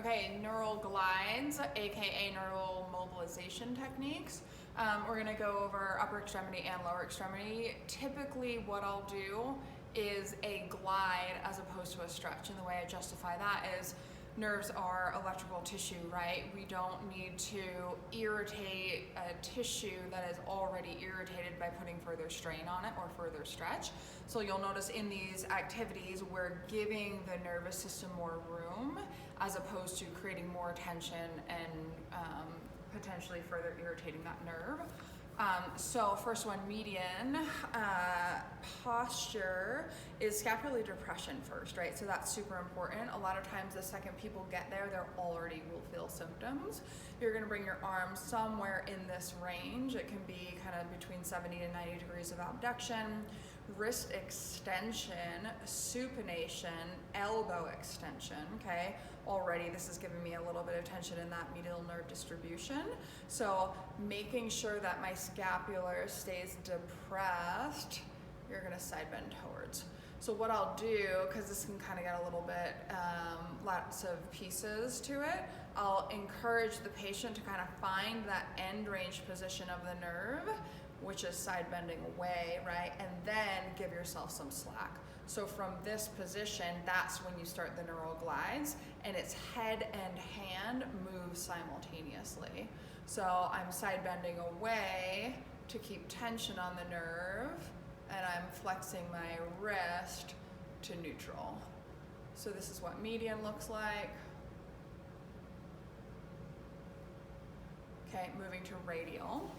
Okay, neural glides, aka neural mobilization techniques. We're gonna go over upper extremity and lower extremity. Typically what I'll do is a glide as opposed to a stretch, and the way I justify that is nerves are electrical tissue, right? We don't need to irritate a tissue that is already irritated by putting further strain on it or further stretch. So you'll notice in these activities, we're giving the nervous system more room as opposed to creating more tension and potentially further irritating that nerve. So first one, median posture is scapular depression first, right? So that's super important. A lot of times the second people get there, they already will feel symptoms. You're gonna bring your arms somewhere in this range. It can be kind of between 70 to 90 degrees of abduction, wrist extension, supination, elbow extension, okay? Already this is giving me a little bit of tension in that medial nerve distribution. So making sure that my scapular stays depressed, you're gonna side bend towards. So what I'll do, because this can kind of get a little bit, lots of pieces to it, I'll encourage the patient to kind of find that end range position of the nerve, which is side bending away, right? And then give yourself some slack. So from this position, that's when you start the neural glides, and it's head and hand move simultaneously. So I'm side bending away to keep tension on the nerve, and I'm flexing my wrist to neutral. So this is what median looks like. Okay, moving to radial.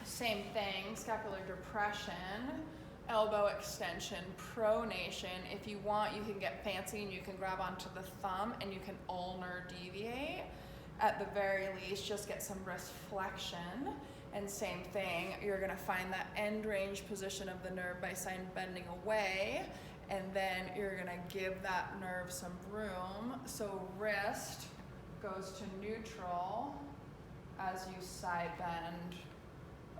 Same thing, scapular depression, elbow extension, pronation. If you want, you can get fancy and you can grab onto the thumb and you can ulnar deviate. At the very least, just get some wrist flexion. And same thing, you're gonna find that end range position of the nerve by side bending away, and then you're gonna give that nerve some room. So wrist goes to neutral as you side bend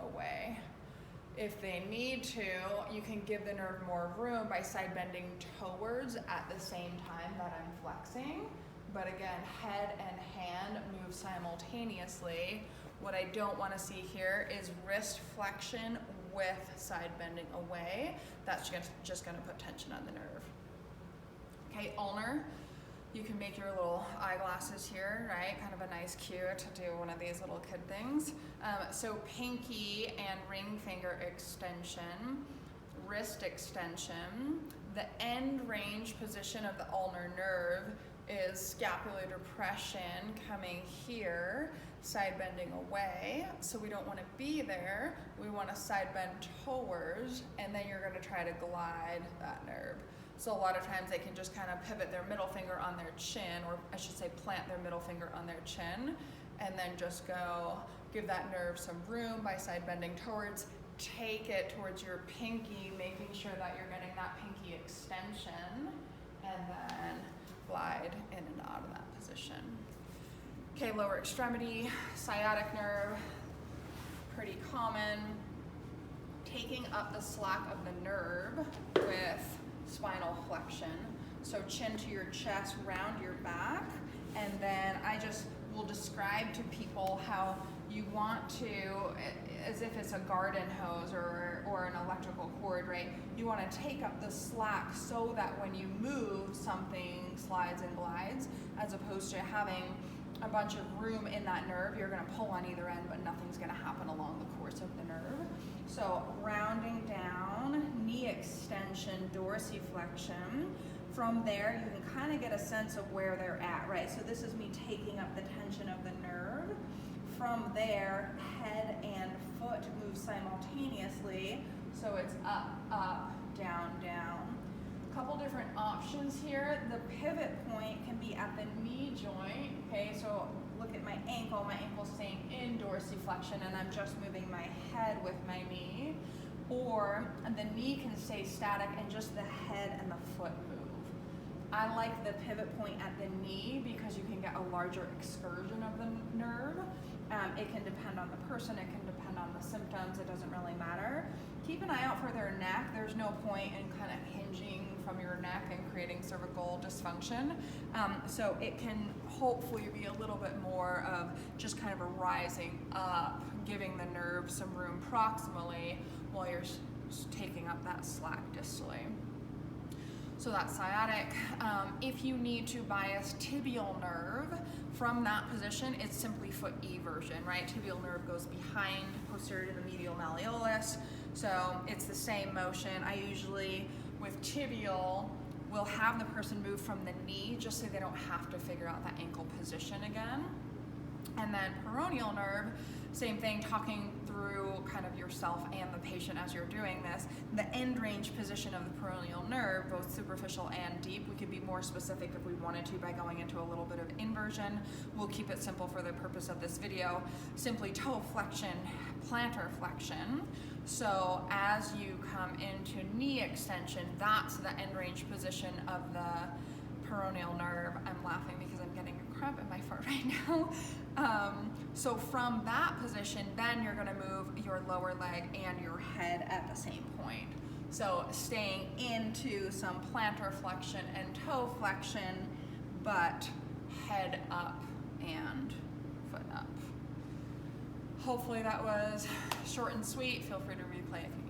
away. If they need to, you can give the nerve more room by side bending towards at the same time that I'm flexing. But again, head and hand move simultaneously. What I don't want to see here is wrist flexion with side bending away. That's just going to put tension on the nerve. Okay, ulnar. You can make your little eyeglasses here, right? Kind of a nice cue to do one of these little kid things. So pinky and ring finger extension, wrist extension. The end range position of the ulnar nerve is scapular depression coming here, side bending away. So we don't want to be there. We want to side bend towards, and then you're going to try to glide that nerve. So a lot of times they can just kind of pivot their middle finger on their chin, or I should say plant their middle finger on their chin, and then just go give that nerve some room by side bending towards. Take it towards your pinky, making sure that you're getting that pinky extension, and then glide in and out of that position. Okay, lower extremity, sciatic nerve, pretty common. Taking up the slack of the nerve with spinal flexion. So chin to your chest, round your back, and then I just will describe to people how you want to, as if it's a garden hose or an electrical cord, right? You want to take up the slack so that when you move, something slides and glides, as opposed to having a bunch of room in that nerve. You're going to pull on either end, but nothing's going to happen along the course of the nerve. So rounding down, knee extension, dorsiflexion. From there, you can kind of get a sense of where they're at, right? So this is me taking up the tension of the nerve. From there, head and foot move simultaneously. So it's up, up, down, down. A couple different options here. The pivot point can be at the knee joint, okay? So look at my ankle's staying in dorsiflexion, and I'm just moving my head with my knee. Or the knee can stay static and just the head and the foot move. I like the pivot point at the knee because you can get a larger excursion of the nerve. It can depend on the person, it can depend on the symptoms, it doesn't really matter. Keep an eye out for their neck. There's no point in kind of hinging from your neck and creating cervical dysfunction. So it can hopefully be a little bit more of just kind of a rising up, giving the nerve some room proximally while you're taking up that slack distally. So that's sciatic. If you need to bias tibial nerve from that position, it's simply foot eversion, right? Tibial nerve goes behind, posterior to the medial malleolus. So it's the same motion. I usually, with tibial, will have the person move from the knee just so they don't have to figure out that ankle position again. And then peroneal nerve, same thing, talking through kind of yourself and the patient as you're doing this. The end range position of the peroneal nerve, both superficial and deep, we could be more specific if we wanted to by going into a little bit of inversion. We'll keep it simple for the purpose of this video. Simply toe flexion, plantar flexion. So as you come into knee extension, that's the end range position of the peroneal nerve. I'm laughing because I'm getting a cramp in my foot right now. So from that position, then you're going to move your lower leg and your head at the same point. So staying into some plantar flexion and toe flexion, but head up and foot up. Hopefully that was short and sweet. Feel free to replay if you